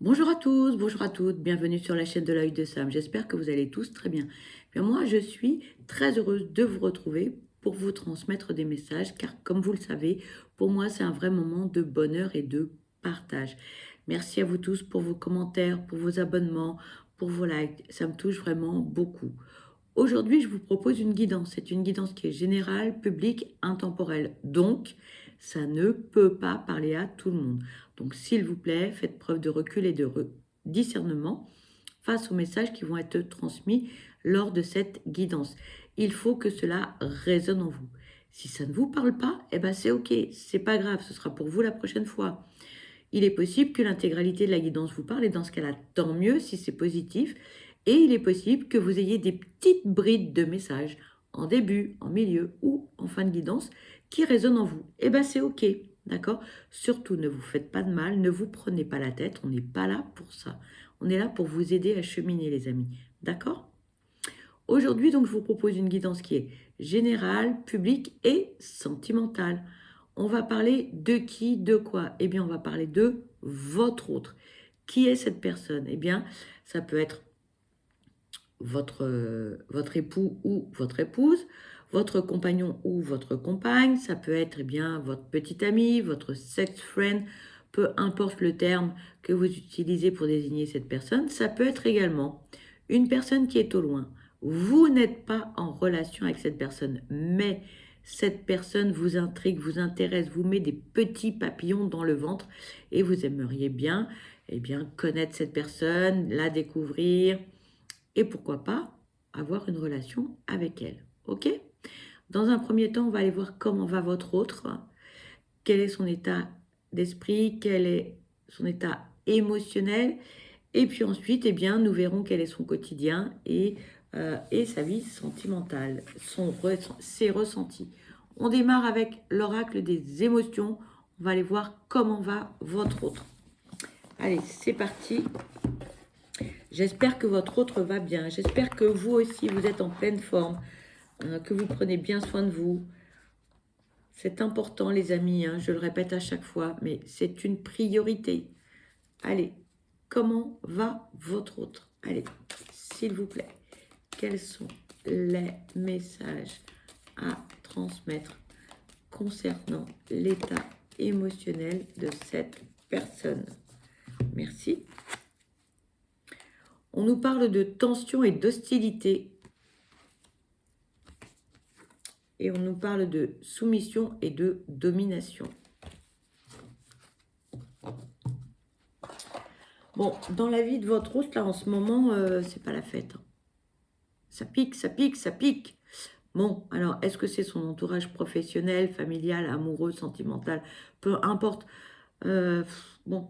Bonjour à tous, bonjour à toutes, bienvenue sur la chaîne de l'œil de Sam. J'espère que vous allez tous très bien. Bien, moi, je suis très heureuse de vous retrouver pour vous transmettre des messages, car comme vous le savez, pour moi, c'est un vrai moment de bonheur et de partage. Merci à vous tous pour vos commentaires, pour vos abonnements, pour vos likes. Ça me touche vraiment beaucoup. Aujourd'hui, je vous propose une guidance. C'est une guidance qui est générale, publique, intemporelle. Donc, ça ne peut pas parler à tout le monde. Donc, s'il vous plaît, faites preuve de recul et de discernement face aux messages qui vont être transmis lors de cette guidance. Il faut que cela résonne en vous. Si ça ne vous parle pas, eh ben c'est ok, c'est pas grave, ce sera pour vous la prochaine fois. Il est possible que l'intégralité de la guidance vous parle et dans ce cas-là, tant mieux si c'est positif. Et il est possible que vous ayez des petites brides de messages en début, en milieu ou en fin de guidance qui résonnent en vous. Et bien c'est ok, d'accord? Surtout ne vous faites pas de mal, ne vous prenez pas la tête, on n'est pas là pour ça. On est là pour vous aider à cheminer les amis, d'accord? Aujourd'hui donc je vous propose une guidance qui est générale, publique et sentimentale. On va parler de qui, de quoi? Eh bien, on va parler de votre autre. Qui est cette personne? Eh bien, ça peut être votre époux ou votre épouse, votre compagnon ou votre compagne, ça peut être eh bien, votre petit ami, votre sex friend, peu importe le terme que vous utilisez pour désigner cette personne. Ça peut être également une personne qui est au loin. Vous n'êtes pas en relation avec cette personne, mais cette personne vous intrigue, vous intéresse, vous met des petits papillons dans le ventre et vous aimeriez bien, eh bien connaître cette personne, la découvrir, et pourquoi pas avoir une relation avec elle. Ok? Dans un premier temps, on va aller voir comment va votre autre, quel est son état d'esprit, quel est son état émotionnel, et puis ensuite, eh bien, nous verrons quel est son quotidien et sa vie sentimentale, ses ressentis. On démarre avec l'oracle des émotions. On va aller voir comment va votre autre. Allez, c'est parti. J'espère que votre autre va bien. J'espère que vous aussi, vous êtes en pleine forme, que vous prenez bien soin de vous. C'est important, les amis, hein, je le répète à chaque fois, mais c'est une priorité. Allez, comment va votre autre? Allez, s'il vous plaît, quels sont les messages à transmettre concernant l'état émotionnel de cette personne? Merci. On nous parle de tension et d'hostilité. Et on nous parle de soumission et de domination. Bon, dans la vie de votre autre, là, en ce moment, c'est pas la fête. Ça pique, ça pique, ça pique. Bon, alors, est-ce que c'est son entourage professionnel, familial, amoureux, sentimental? Peu importe. Bon,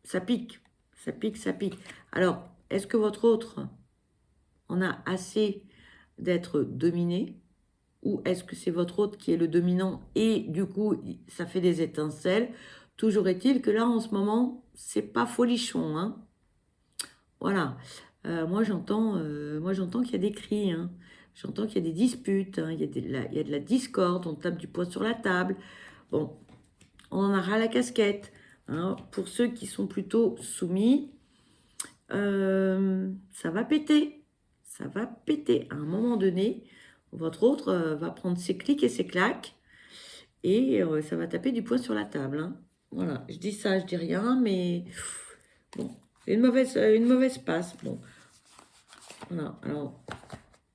ça pique, ça pique, ça pique. Alors, est-ce que votre autre en a assez d'être dominé? Ou est-ce que c'est votre autre qui est le dominant et du coup, ça fait des étincelles? Toujours est-il que là, en ce moment, c'est pas folichon, hein. Voilà. Moi, j'entends qu'il y a des cris, hein. J'entends qu'il y a des disputes, hein. Il y a de la discorde, on tape du poing sur la table. Bon, on en a ras la casquette, hein. Pour ceux qui sont plutôt soumis, ça va péter. Ça va péter. À un moment donné, votre autre va prendre ses clics et ses claques et ça va taper du poing sur la table, hein. Voilà, je dis ça, je dis rien, mais bon, c'est une mauvaise passe. Bon, voilà. Alors,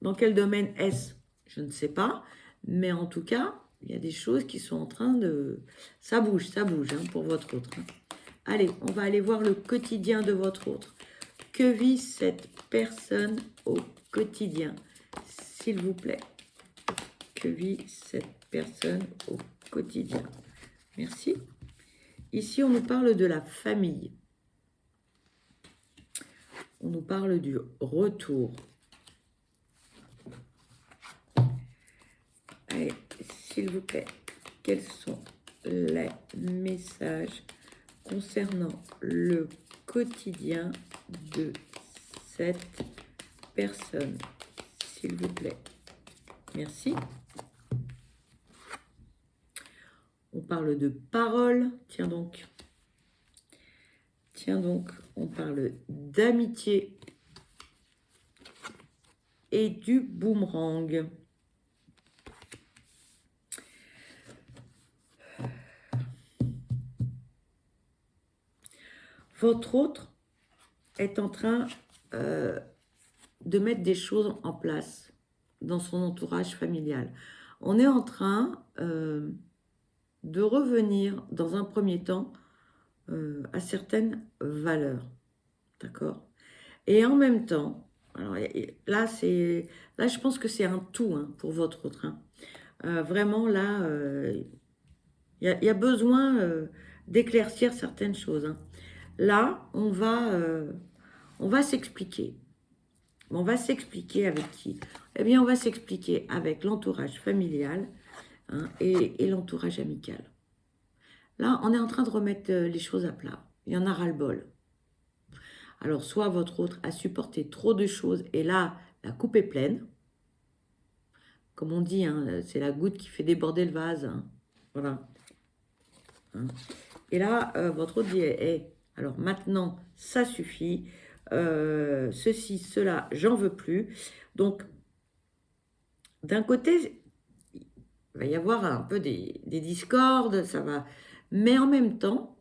dans quel domaine est-ce? Je ne sais pas, mais en tout cas, il y a des choses qui sont en train de... Ça bouge, hein, pour votre autre, hein. Allez, on va aller voir le quotidien de votre autre. Que vit cette personne au quotidien, s'il vous plaît? Que vit cette personne au quotidien? Merci. Ici, on nous parle de la famille. On nous parle du retour. Allez, s'il vous plaît, quels sont les messages concernant le quotidien de cette personne, s'il vous plaît? Merci. On parle de parole. Tiens donc. Tiens donc, on parle d'amitié et du boomerang. Votre autre est en train de mettre des choses en place dans son entourage familial. On est en train de revenir dans un premier temps à certaines valeurs, d'accord? Et en même temps, alors là, je pense que c'est un tout hein, pour votre autre. Hein. Vraiment, là, y a besoin d'éclaircir certaines choses. Hein. Là, on va s'expliquer. On va s'expliquer avec qui? Eh bien, on va s'expliquer avec l'entourage familial hein, et l'entourage amical. Là, on est en train de remettre les choses à plat. Il y en a ras-le-bol. Alors, soit votre autre a supporté trop de choses et là, la coupe est pleine. Comme on dit, hein, c'est la goutte qui fait déborder le vase. Hein. Voilà. Hein. Et là, votre autre dit, hey, alors maintenant, ça suffit. Ceci, cela, j'en veux plus. Donc, d'un côté, il va y avoir un peu des discordes, ça va. Mais en même temps,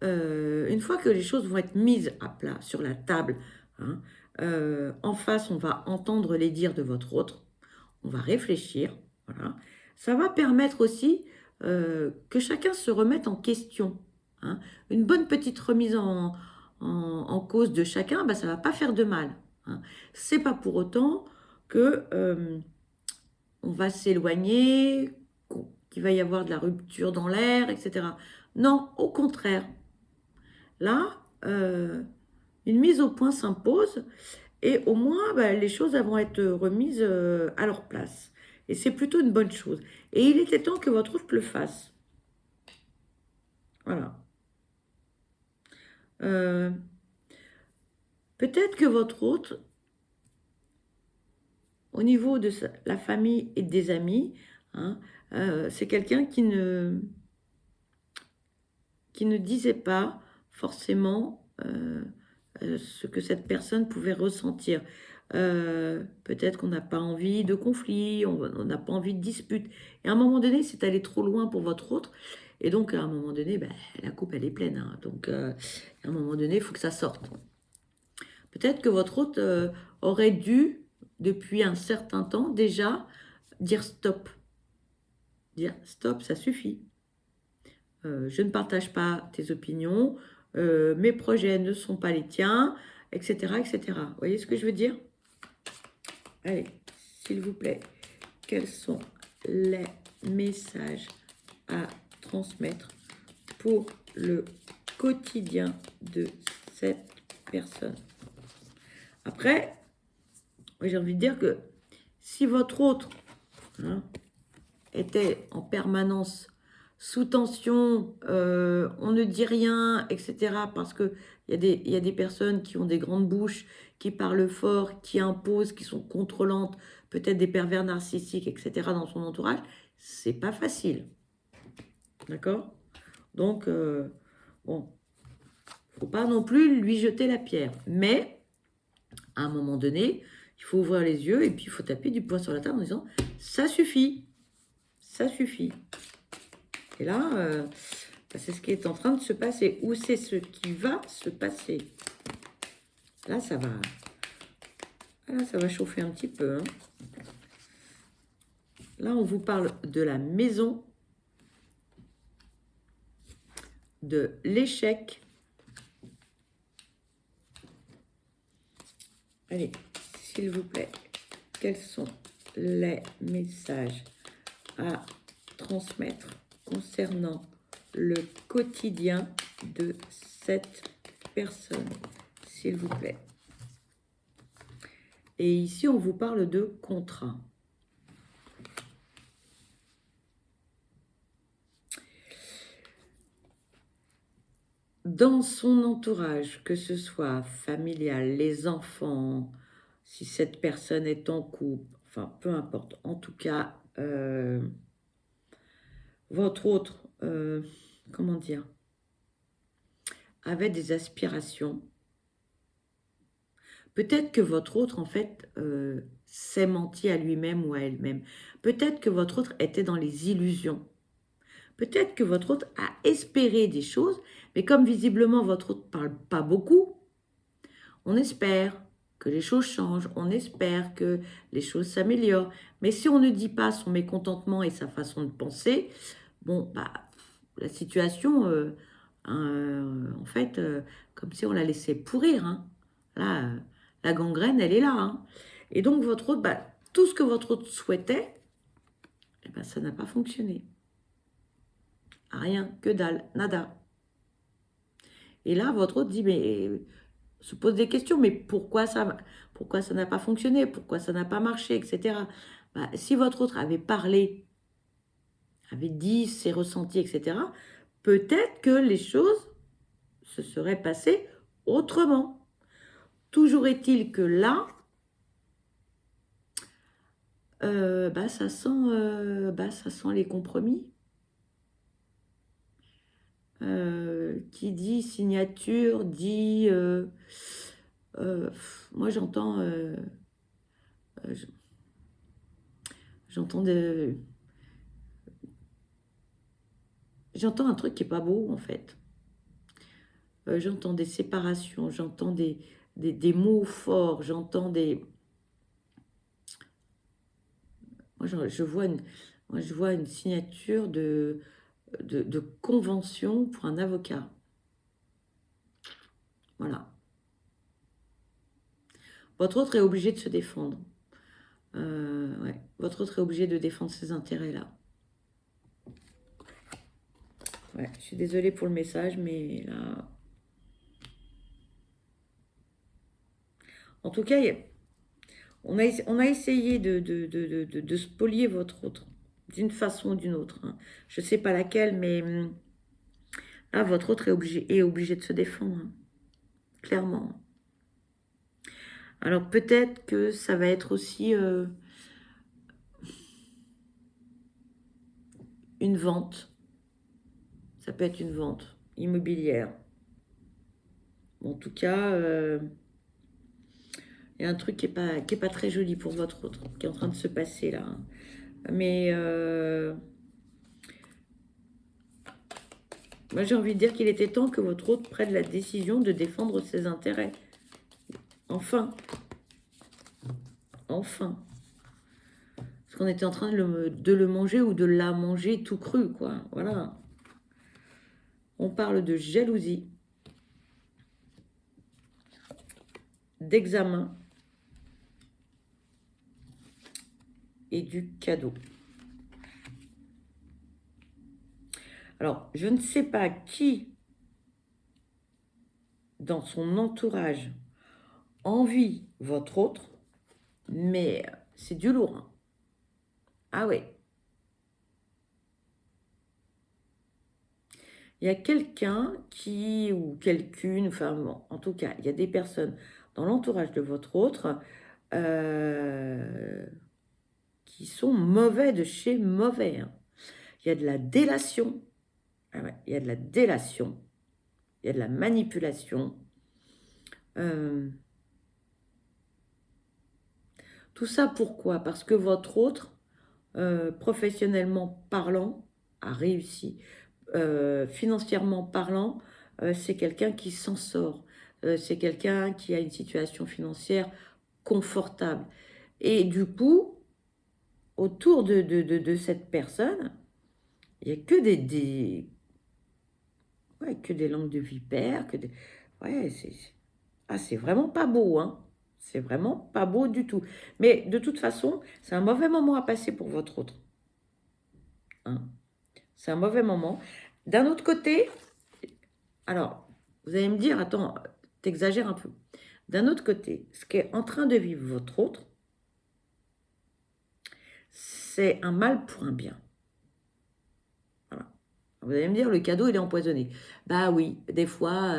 une fois que les choses vont être mises à plat sur la table, hein, en face, on va entendre les dires de votre autre, on va réfléchir, voilà. Ça va permettre aussi que chacun se remette en question. Hein. Une bonne petite remise en cause de chacun, bah, ça ne va pas faire de mal. Hein. C'est pas pour autant que on va s'éloigner, qu'il va y avoir de la rupture dans l'air, etc. Non, au contraire. Là, une mise au point s'impose et au moins, bah, les choses vont être remises à leur place. Et c'est plutôt une bonne chose. Et il était temps que votre autre le fasse. Voilà. Peut-être que votre autre, au niveau de la famille et des amis, hein, c'est quelqu'un qui ne disait pas forcément ce que cette personne pouvait ressentir. Peut-être qu'on n'a pas envie de conflit, on n'a pas envie de dispute. Et à un moment donné, c'est allé trop loin pour votre autre. Et donc, à un moment donné, ben, la coupe, elle est pleine. Hein. Donc, à un moment donné, il faut que ça sorte. Peut-être que votre autre aurait dû, depuis un certain temps déjà, dire stop. Dire stop, ça suffit. Je ne partage pas tes opinions, mes projets ne sont pas les tiens, etc., etc. Vous voyez ce que je veux dire? Allez, s'il vous plaît, quels sont les messages à transmettre pour le quotidien de cette personne? Après, j'ai envie de dire que si votre autre hein, était en permanence sous tension, on ne dit rien, etc. Parce qu'il y a des personnes qui ont des grandes bouches, qui parlent fort, qui imposent, qui sont contrôlantes, peut-être des pervers narcissiques, etc. dans son entourage, c'est pas facile. D'accord? Donc, bon, faut pas non plus lui jeter la pierre. Mais, à un moment donné, il faut ouvrir les yeux et puis il faut taper du poing sur la table en disant « ça suffit, ça suffit ». Et là, c'est ce qui est en train de se passer. Ou c'est ce qui va se passer. Là, ça va chauffer un petit peu. Hein. Là, on vous parle de la maison, de l'échec. Allez, s'il vous plaît, quels sont les messages à transmettre concernant le quotidien de cette personne, s'il vous plaît. Et ici, on vous parle de contrat. Dans son entourage, que ce soit familial, les enfants, si cette personne est en couple, enfin, peu importe. En tout cas, votre autre, comment dire, avait des aspirations. Peut-être que votre autre, en fait, s'est menti à lui-même ou à elle-même. Peut-être que votre autre était dans les illusions. Peut-être que votre autre a espéré des choses, mais comme visiblement votre autre ne parle pas beaucoup, on espère que les choses changent, on espère que les choses s'améliorent. Mais si on ne dit pas son mécontentement et sa façon de penser, bon, bah, la situation, en fait, comme si on la laissait pourrir. Hein. Là, la gangrène, elle est là. Hein. Et donc, votre autre, bah, tout ce que votre autre souhaitait, eh ben, ça n'a pas fonctionné. Rien, que dalle, nada. Et là, votre autre dit, mais se pose des questions, mais pourquoi ça n'a pas fonctionné, pourquoi ça n'a pas marché, etc. Bah, si votre autre avait parlé, avait dit ses ressentis, etc., peut-être que les choses se seraient passées autrement. Toujours est-il que là, ça sent les compromis. Qui dit signature dit... moi, j'entends j'entends un truc qui est pas beau, en fait. J'entends des séparations, j'entends des mots forts, j'entends des... Moi, je vois une signature de convention pour un avocat. Voilà. Votre autre est obligé de se défendre. Ouais. Votre autre est obligé de défendre ses intérêts, là. Ouais, je suis désolée pour le message, mais là... En tout cas, on a essayé de spolier votre autre, d'une façon ou d'une autre. Hein. Je ne sais pas laquelle, mais là, votre autre est obligé de se défendre, hein, clairement. Alors peut-être que ça va être aussi une vente. Ça peut être une vente immobilière. En tout cas, il y a un truc qui est pas très joli pour votre autre, qui est en train de se passer là. Hein. Mais moi, j'ai envie de dire qu'il était temps que votre autre prenne la décision de défendre ses intérêts. Enfin. Enfin. Parce qu'on était en train de le manger ou de la manger tout cru, quoi. Voilà. On parle de jalousie, d'examen et du cadeau. Alors, je ne sais pas qui, dans son entourage, envie votre autre, mais c'est du lourd. Hein. Ah ouais. Il y a quelqu'un qui, ou quelqu'une, enfin bon, en tout cas, il y a des personnes dans l'entourage de votre autre qui sont mauvais de chez mauvais. Hein. Il y a de la délation. Ah ouais, il y a de la délation. Il y a de la manipulation. Tout ça pourquoi? Parce que votre autre, professionnellement parlant, a réussi. Financièrement parlant, c'est quelqu'un qui s'en sort. C'est quelqu'un qui a une situation financière confortable. Et du coup, autour de cette personne, il n'y a que que des langues de vipère, que des... Ouais, c'est vraiment pas beau, hein. C'est vraiment pas beau du tout. Mais de toute façon, c'est un mauvais moment à passer pour votre autre. Hein. C'est un mauvais moment. D'un autre côté, alors, vous allez me dire, attends, t'exagères un peu. D'un autre côté, ce qui est en train de vivre votre autre, c'est un mal pour un bien. Voilà. Vous allez me dire, le cadeau, il est empoisonné. Bah oui, des fois,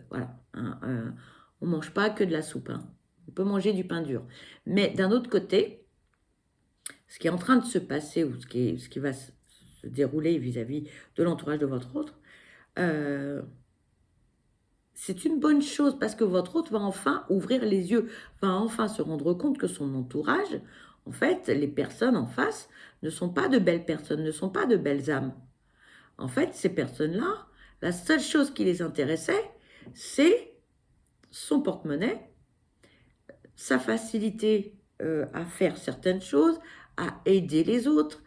voilà, hein, on ne mange pas que de la soupe. Hein. On peut manger du pain dur. Mais d'un autre côté, ce qui est en train de se passer ou ce qui va se dérouler vis-à-vis de l'entourage de votre autre, c'est une bonne chose parce que votre hôte va enfin ouvrir les yeux, va enfin se rendre compte que son entourage, en fait, les personnes en face ne sont pas de belles personnes, ne sont pas de belles âmes. En fait, ces personnes-là, la seule chose qui les intéressait, c'est son porte-monnaie, sa facilité à faire certaines choses, à aider les autres,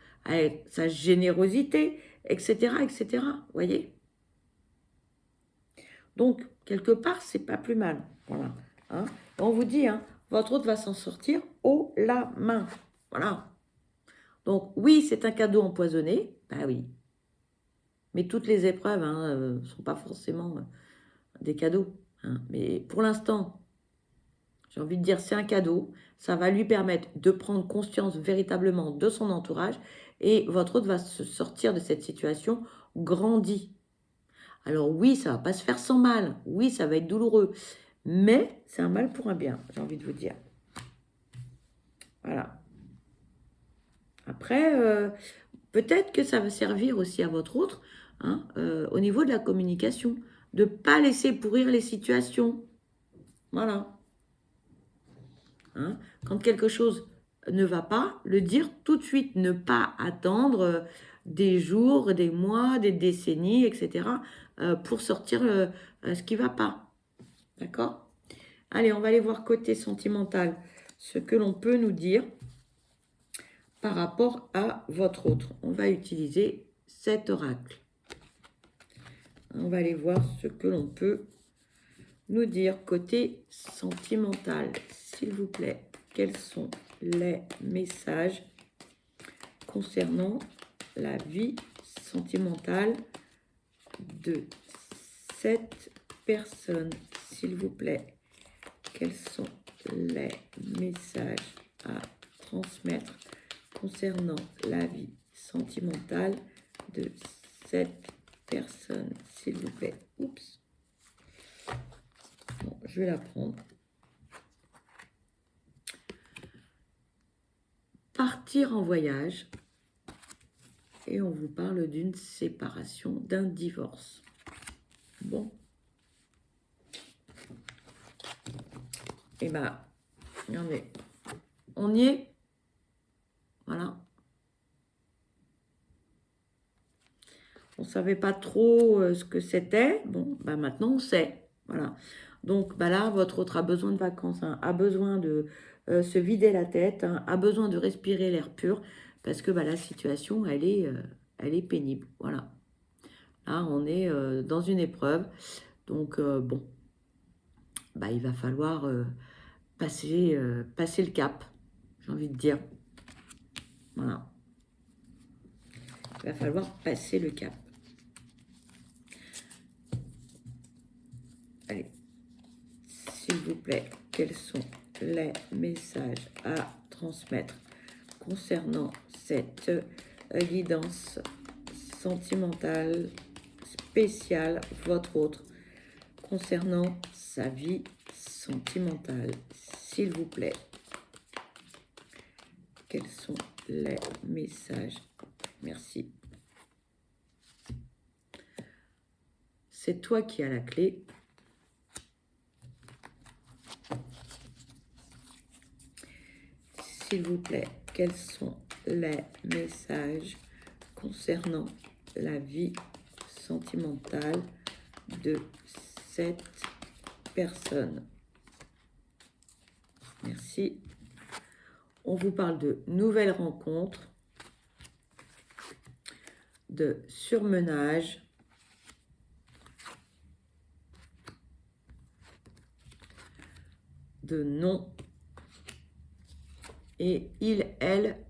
sa générosité, etc., etc. Voyez? Donc, quelque part, c'est pas plus mal. Voilà. Hein. On vous dit, hein, votre hôte va s'en sortir haut la main. Voilà. Donc, oui, c'est un cadeau empoisonné. Bah oui. Mais toutes les épreuves ne sont pas forcément des cadeaux. Hein. Mais pour l'instant, j'ai envie de dire, c'est un cadeau. Ça va lui permettre de prendre conscience véritablement de son entourage. Et votre hôte va se sortir de cette situation grandi. Alors oui, ça va pas se faire sans mal. Oui, ça va être douloureux. Mais c'est un mal pour un bien, j'ai envie de vous dire. Voilà. Après, peut-être que ça va servir aussi à votre autre, hein, au niveau de la communication, de ne pas laisser pourrir les situations. Voilà. Hein. Quand quelque chose ne va pas, le dire tout de suite, ne pas attendre des jours, des mois, des décennies, etc., pour sortir ce qui ne va pas. D'accord ? Allez, on va aller voir côté sentimental, ce que l'on peut nous dire par rapport à votre autre. On va utiliser cet oracle. On va aller voir ce que l'on peut nous dire côté sentimental. S'il vous plaît, quels sont les messages concernant la vie sentimentale de cette personne? S'il vous plaît, quels sont les messages à transmettre concernant la vie sentimentale de cette personne, s'il vous plaît. Oups. Bon, je vais la prendre. Partir en voyage. Et on vous parle d'une séparation, d'un divorce. Bon. Et bien, regardez. On y est. Voilà. On ne savait pas trop ce que c'était. Bon, bah maintenant on sait. Voilà. Donc bah là, votre autre a besoin de vacances, hein, a besoin de se vider la tête, hein, a besoin de respirer l'air pur, parce que bah, la situation, elle est pénible. Voilà. Là, on est dans une épreuve. Donc, bon, bah, il va falloir passer le cap, j'ai envie de dire. Voilà. Il va falloir passer le cap. Allez, s'il vous plaît, quels sont les messages à transmettre concernant cette guidance sentimentale spéciale, votre autre, concernant sa vie sentimentale, s'il vous plaît. Quels sont les messages? Merci. C'est toi qui as la clé. S'il vous plaît, quels sont les messages concernant la vie sentimentale de cette personne? Merci. On vous parle de nouvelles rencontres, de surmenage, de non. Et il, elle,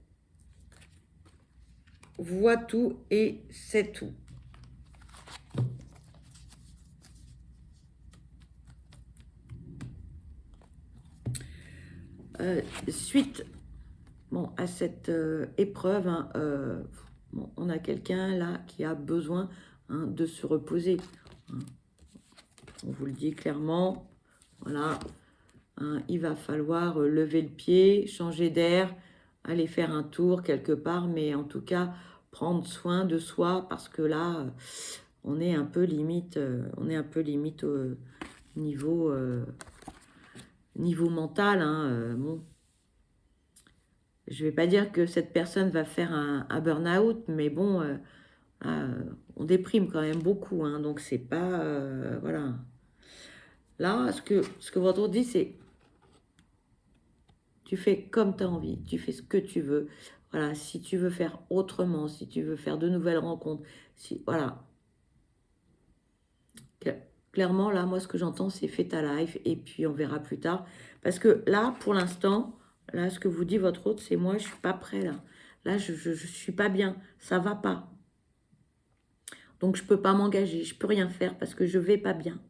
voit tout et sait tout. Suite à cette épreuve, hein, bon, on a quelqu'un là qui a besoin de se reposer. Hein. On vous le dit clairement. Voilà. Hein, il va falloir lever le pied, changer d'air, aller faire un tour quelque part, mais en tout cas, prendre soin de soi parce que là, on est un peu limite, niveau mental, hein, bon. Je ne vais pas dire que cette personne va faire un burn-out, mais bon, on déprime quand même beaucoup, hein, donc c'est pas... voilà. Là, ce que votre autre dit, c'est tu fais comme tu as envie, tu fais ce que tu veux. Voilà, si tu veux faire autrement, si tu veux faire de nouvelles rencontres, si, voilà. Clairement, là, moi, ce que j'entends, c'est fais ta life et puis on verra plus tard. Parce que là, pour l'instant, là, ce que vous dit votre autre, c'est moi, je suis pas prêt, là. Là, je suis pas bien, ça va pas. Donc, je peux pas m'engager, je peux rien faire parce que je vais pas bien.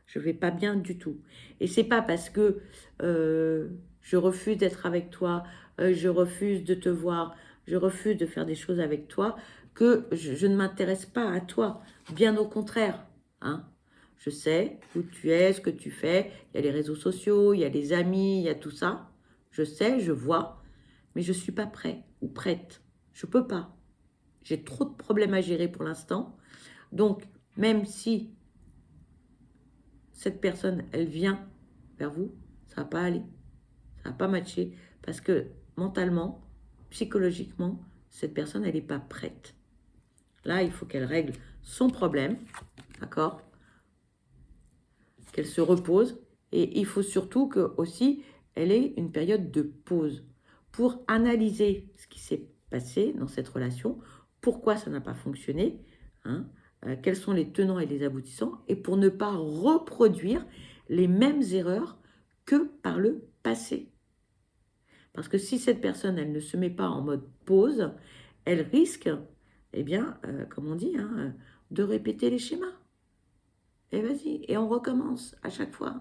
Je vais pas bien du tout. Et c'est pas parce que je refuse d'être avec toi, je refuse de te voir, je refuse de faire des choses avec toi, que je ne m'intéresse pas à toi. Bien au contraire, hein. Je sais où tu es, ce que tu fais. Il y a les réseaux sociaux, il y a les amis, il y a tout ça. Je sais, je vois, mais je suis pas prêt ou prête. Je peux pas. J'ai trop de problèmes à gérer pour l'instant. Donc, même si cette personne, elle vient vers vous, ça va pas aller, ça va pas matcher, parce que mentalement, psychologiquement, cette personne, elle n'est pas prête. Là, il faut qu'elle règle son problème, d'accord? Qu'elle se repose, et il faut surtout que aussi, elle ait une période de pause pour analyser ce qui s'est passé dans cette relation, pourquoi ça n'a pas fonctionné, hein, quels sont les tenants et les aboutissants, et pour ne pas reproduire les mêmes erreurs que par le passé. Parce que si cette personne, elle ne se met pas en mode pause, elle risque, eh bien, comme on dit, hein, de répéter les schémas. Et vas-y, et on recommence à chaque fois.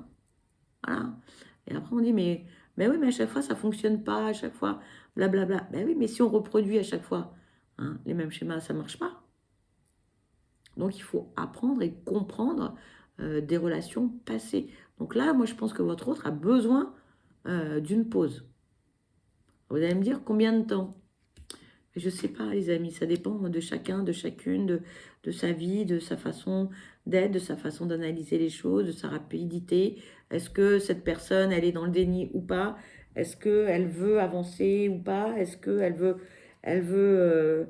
Voilà. Et après, on dit, mais oui, mais à chaque fois, ça ne fonctionne pas, à chaque fois, blablabla. Ben oui, mais si on reproduit à chaque fois, hein, les mêmes schémas, ça ne marche pas. Donc, il faut apprendre et comprendre des relations passées. Donc là, moi, je pense que votre autre a besoin d'une pause. Vous allez me dire combien de temps? Je ne sais pas, les amis, ça dépend de chacun, de chacune, de sa vie, de sa façon d'être, de sa façon d'analyser les choses, de sa rapidité. Est-ce que cette personne, elle est dans le déni ou pas? Est-ce qu'elle veut avancer ou pas? Est-ce qu'elle veut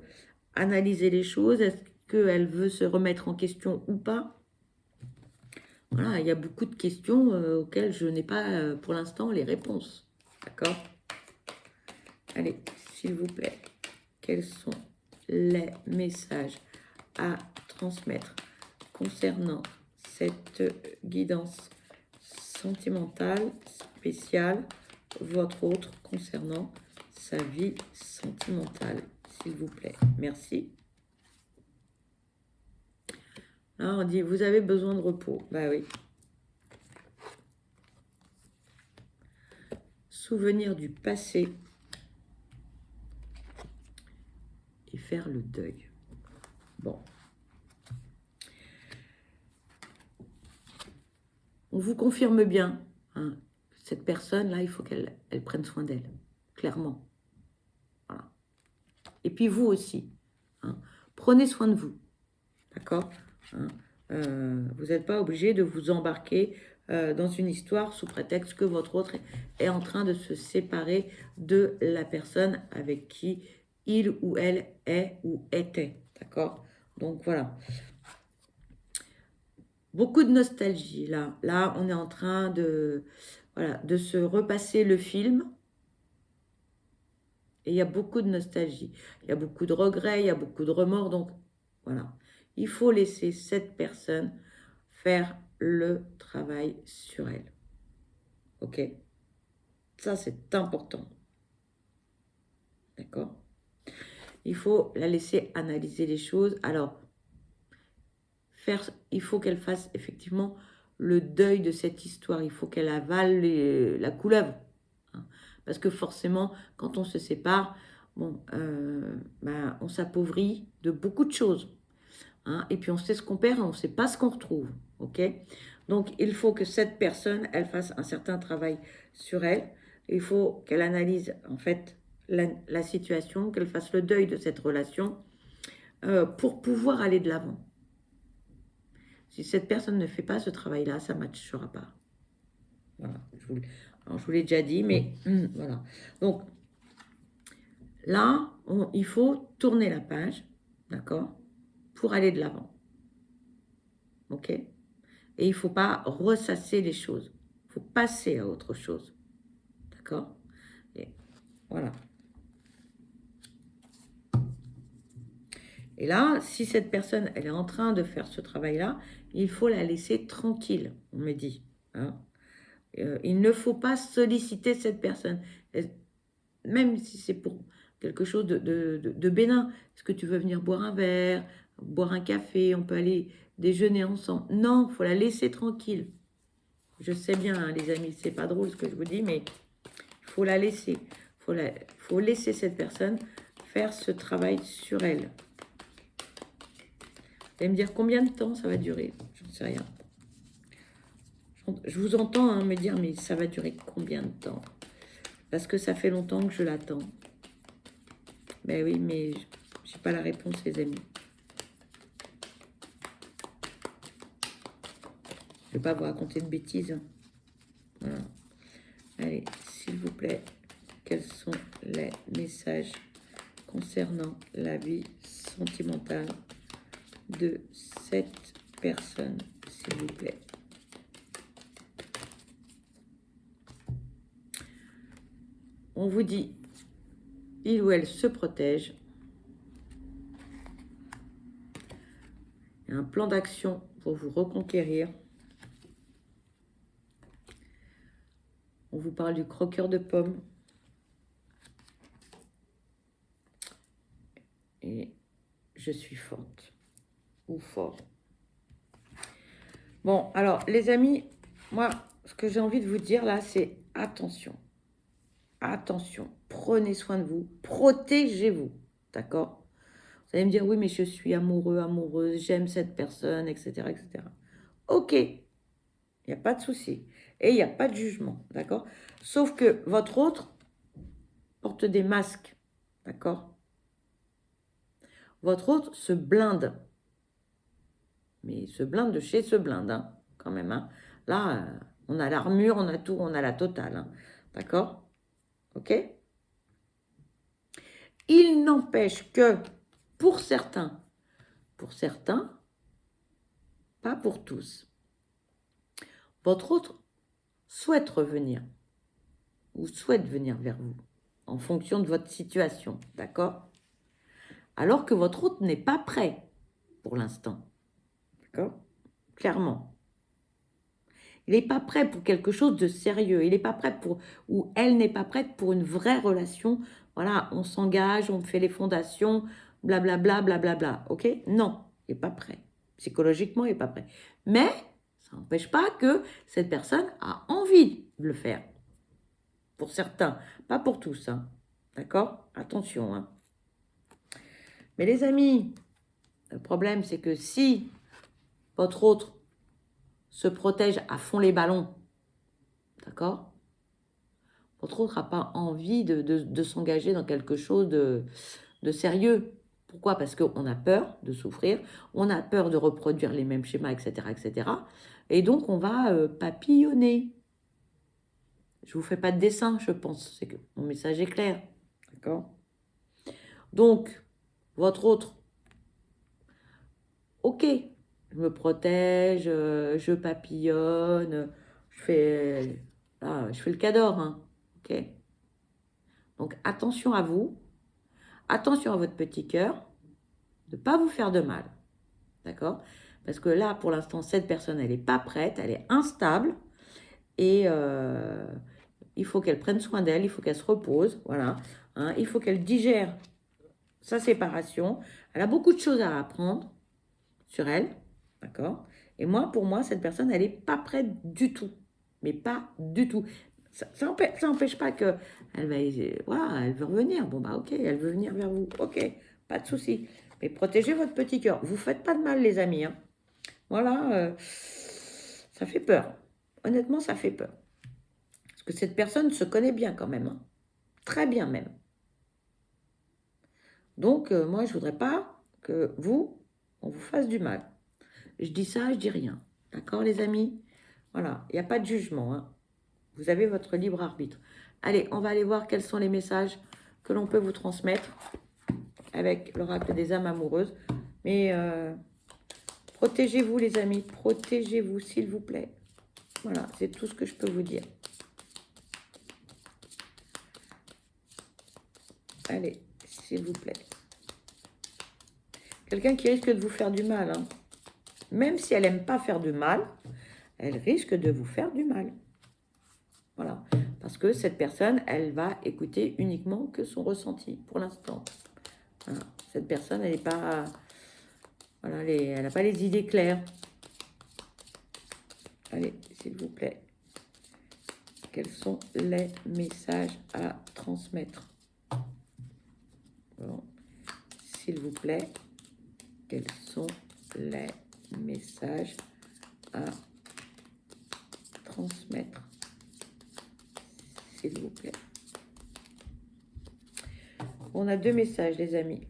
analyser les choses? Est-ce qu'elle veut se remettre en question ou pas? Voilà, il y a beaucoup de questions auxquelles je n'ai pas pour l'instant les réponses. D'accord? Allez, s'il vous plaît. Quels sont les messages à transmettre concernant cette guidance sentimentale spéciale, votre autre concernant sa vie sentimentale, s'il vous plaît. Merci. Là, on dit, vous avez besoin de repos. Bah oui. Souvenir du passé et faire le deuil. Bon. On vous confirme bien, hein, cette personne-là, il faut qu'elle prenne soin d'elle, clairement. Voilà. Et puis vous aussi, hein, prenez soin de vous, d'accord, hein, vous n'êtes pas obligé de vous embarquer dans une histoire sous prétexte que votre autre est en train de se séparer de la personne avec qui il ou elle est ou était, d'accord? Donc voilà. Beaucoup de nostalgie, là. Là, on est en train de, voilà, de se repasser le film. Et il y a beaucoup de nostalgie. Il y a beaucoup de regrets, il y a beaucoup de remords. Donc, voilà. Il faut laisser cette personne faire le travail sur elle. OK? Ça, c'est important. D'accord? Il faut la laisser analyser les choses. Alors, il faut qu'elle fasse effectivement le deuil de cette histoire. Il faut qu'elle avale la couleuvre. Hein. Parce que forcément, quand on se sépare, bon, on s'appauvrit de beaucoup de choses. Hein. Et puis on sait ce qu'on perd et on ne sait pas ce qu'on retrouve. OK? Donc il faut que cette personne, elle fasse un certain travail sur elle. Il faut qu'elle analyse en fait la situation, qu'elle fasse le deuil de cette relation pour pouvoir aller de l'avant. Si cette personne ne fait pas ce travail-là, ça ne matchera pas. Voilà. Alors, je vous l'ai déjà dit, mais voilà. Donc, là, il faut tourner la page, d'accord, pour aller de l'avant. OK? Et il ne faut pas ressasser les choses. Il faut passer à autre chose. D'accord? Et voilà. Et là, si cette personne, elle est en train de faire ce travail-là, il faut la laisser tranquille, on me dit. Hein. Il ne faut pas solliciter cette personne. Même si c'est pour quelque chose de bénin. Est-ce que tu veux venir boire un verre, boire un café, on peut aller déjeuner ensemble? Non, il faut la laisser tranquille. Je sais bien, hein, les amis, c'est pas drôle ce que je vous dis, mais il faut la laisser. Il faut laisser cette personne faire ce travail sur elle. Vous allez me dire combien de temps ça va durer? Je ne sais rien. Je vous entends hein, me dire, mais ça va durer combien de temps? Parce que ça fait longtemps que je l'attends. Ben oui, mais j'ai pas la réponse, les amis. Je ne vais pas vous raconter de bêtises. Hein. Voilà. Allez, s'il vous plaît, quels sont les messages concernant la vie sentimentale de cette personne, s'il vous plaît? On vous dit, il ou elle se protège. Il y a un plan d'action pour vous reconquérir. On vous parle du croqueur de pommes. Et je suis forte. Ou fort. Bon, alors, les amis, moi, ce que j'ai envie de vous dire là, c'est attention. Attention. Prenez soin de vous. Protégez-vous. D'accord? Vous allez me dire, oui, mais je suis amoureux, amoureuse, j'aime cette personne, etc., etc. Ok. Il n'y a pas de souci. Et il n'y a pas de jugement. D'accord? Sauf que votre autre porte des masques. D'accord? Votre autre se blinde. Mais se blinde de chez se blinde, hein, quand même. Hein. Là, on a l'armure, on a tout, on a la totale. Hein. D'accord? Ok? Il n'empêche que, pour certains, pas pour tous, votre autre souhaite revenir ou souhaite venir vers vous en fonction de votre situation. D'accord? Alors que votre autre n'est pas prêt pour l'instant. D'accord? Clairement. Il n'est pas prêt pour quelque chose de sérieux. Il n'est pas prêt pour, ou elle n'est pas prête pour une vraie relation. Voilà, on s'engage, on fait les fondations, blablabla, blablabla. Ok? Non, il n'est pas prêt. Psychologiquement, il n'est pas prêt. Mais ça n'empêche pas que cette personne a envie de le faire. Pour certains, pas pour tous. Hein. D'accord? Attention. Hein. Mais les amis, le problème, c'est que si votre autre se protège à fond les ballons, d'accord? Votre autre n'a pas envie de s'engager dans quelque chose de sérieux. Pourquoi? Parce qu'on a peur de souffrir, on a peur de reproduire les mêmes schémas, etc. etc. Et donc, on va papillonner. Je ne vous fais pas de dessin, je pense. C'est que mon message est clair. D'accord? Donc, votre autre, ok, je me protège, je papillonne, je fais le cador, hein, ok? Donc, attention à vous, attention à votre petit cœur, de ne pas vous faire de mal, d'accord? Parce que là, pour l'instant, cette personne, elle n'est pas prête, elle est instable, et il faut qu'elle prenne soin d'elle, il faut qu'elle se repose, voilà, hein, il faut qu'elle digère sa séparation, elle a beaucoup de choses à apprendre sur elle, d'accord? Et moi, pour moi, cette personne, elle n'est pas prête du tout. Mais pas du tout. Ça n'empêche pas que voilà, elle veut revenir. Bon, bah ok, elle veut venir vers vous. Ok, pas de souci. Mais protégez votre petit cœur. Vous ne faites pas de mal, les amis. Hein. Voilà, ça fait peur. Honnêtement, ça fait peur. Parce que cette personne se connaît bien quand même. Hein. Très bien même. Donc, moi, je ne voudrais pas que on vous fasse du mal. je dis ça, je dis rien. D'accord, les amis? Voilà, il n'y a pas de jugement, hein. Vous avez votre libre arbitre. Allez, on va aller voir quels sont les messages que l'on peut vous transmettre avec l'oracle des âmes amoureuses. Mais protégez-vous, les amis. Protégez-vous, s'il vous plaît. Voilà, c'est tout ce que je peux vous dire. Allez, s'il vous plaît. Quelqu'un qui risque de vous faire du mal, hein. Même si elle n'aime pas faire du mal, elle risque de vous faire du mal. Voilà. Parce que cette personne, elle va écouter uniquement que son ressenti pour l'instant. Voilà. Cette personne, elle n'est pas... Voilà, elle n'a pas les idées claires. Allez, s'il vous plaît. Quels sont les messages à transmettre? Bon. S'il vous plaît. Quels sont les messages à transmettre? S'il vous plaît. On a 2 messages, les amis.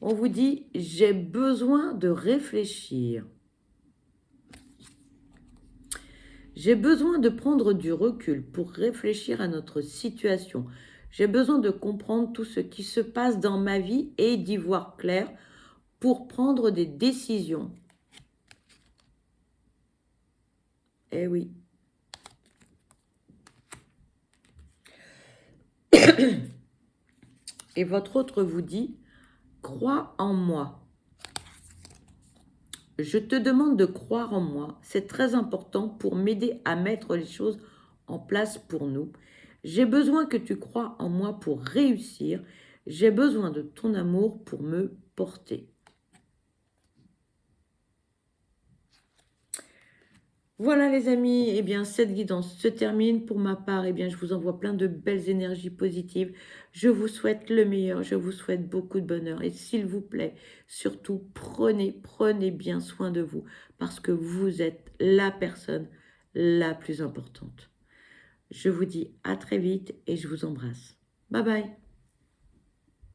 On vous dit, j'ai besoin de réfléchir. J'ai besoin de prendre du recul pour réfléchir à notre situation. J'ai besoin de comprendre tout ce qui se passe dans ma vie et d'y voir clair pour prendre des décisions. Eh oui. Et votre autre vous dit, crois en moi. Je te demande de croire en moi. C'est très important pour m'aider à mettre les choses en place pour nous. J'ai besoin que tu crois en moi pour réussir. J'ai besoin de ton amour pour me porter. Voilà les amis, eh bien cette guidance se termine. Pour ma part, eh bien je vous envoie plein de belles énergies positives. Je vous souhaite le meilleur, je vous souhaite beaucoup de bonheur. Et s'il vous plaît, surtout prenez bien soin de vous parce que vous êtes la personne la plus importante. Je vous dis à très vite et je vous embrasse. Bye bye.